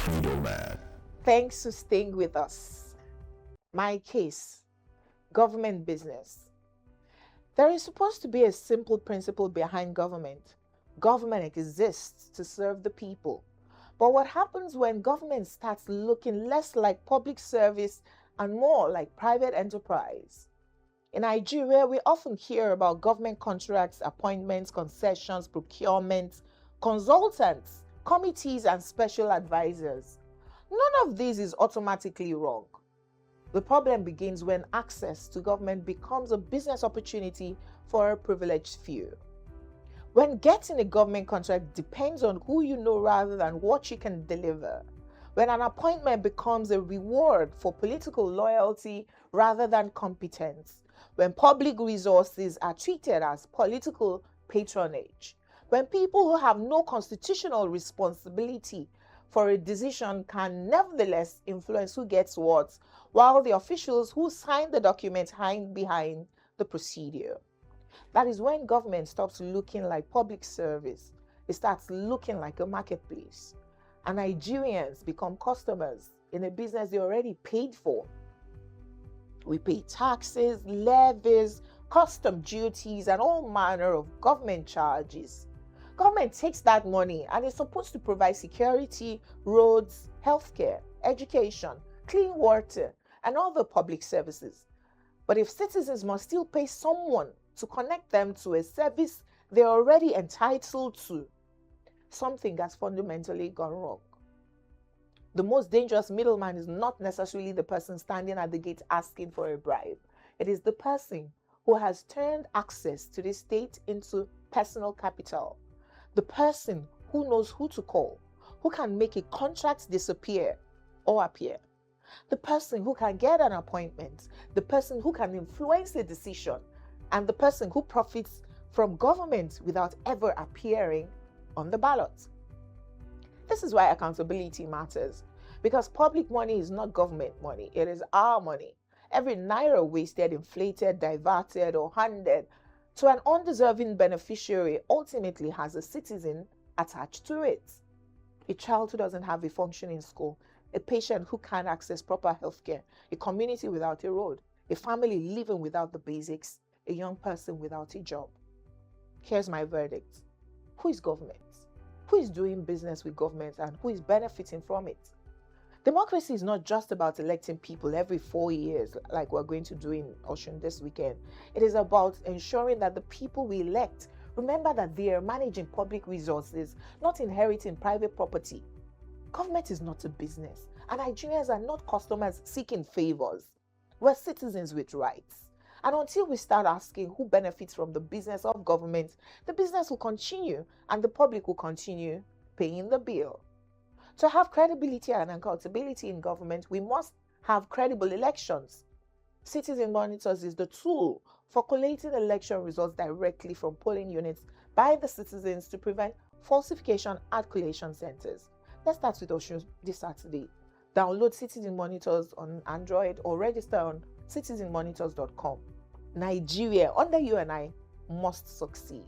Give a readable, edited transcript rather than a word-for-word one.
Middleman. Thanks for staying with us. My case, government business. There is supposed to be a simple principle behind government. Government exists to serve the people. But what happens when government starts looking less like public service and more like private enterprise? In Nigeria, we often hear about government contracts, appointments, concessions, procurement, consultants, committees, and special advisors. None of this is automatically wrong. The problem begins when access to government becomes a business opportunity for a privileged few. When getting a government contract depends on who you know rather than what you can deliver. When an appointment becomes a reward for political loyalty rather than competence. When public resources are treated as political patronage. When people who have no constitutional responsibility for a decision can nevertheless influence who gets what, while the officials who sign the document hide behind the procedure. That is when government stops looking like public service. It starts looking like a marketplace. And Nigerians become customers in a business they already paid for. We pay taxes, levies, custom duties, and all manner of government charges. Government takes that money and is supposed to provide security, roads, healthcare, education, clean water, and other public services. But if citizens must still pay someone to connect them to a service they're already entitled to, something has fundamentally gone wrong. The most dangerous middleman is not necessarily the person standing at the gate asking for a bribe. It is the person who has turned access to the state into personal capital. The person who knows who to call, who can make a contract disappear or appear. The person who can get an appointment, the person who can influence a decision, and the person who profits from government without ever appearing on the ballot. This is why accountability matters, because public money is not government money, it is our money. Every naira wasted, inflated, diverted, or handed to an undeserving beneficiary ultimately has a citizen attached to it. A child who doesn't have a functioning school, a patient who can't access proper healthcare, a community without a road, a family living without the basics, a young person without a job. Here's my verdict. Who is government? Who is doing business with government and who is benefiting from it? Democracy is not just about electing people every 4 years like we're going to do in Osun this weekend. It is about ensuring that the people we elect remember that they are managing public resources, not inheriting private property. Government is not a business, and Nigerians are not customers seeking favors. We're citizens with rights. And until we start asking who benefits from the business of government, the business will continue and the public will continue paying the bill. To have credibility and accountability in government, we must have credible elections. Citizen Monitors is the tool for collating election results directly from polling units by the citizens to prevent falsification at collation centers. Let's start with Osun this Saturday. Download Citizen Monitors on Android or register on citizenmonitors.com. Nigeria, under you and I, must succeed.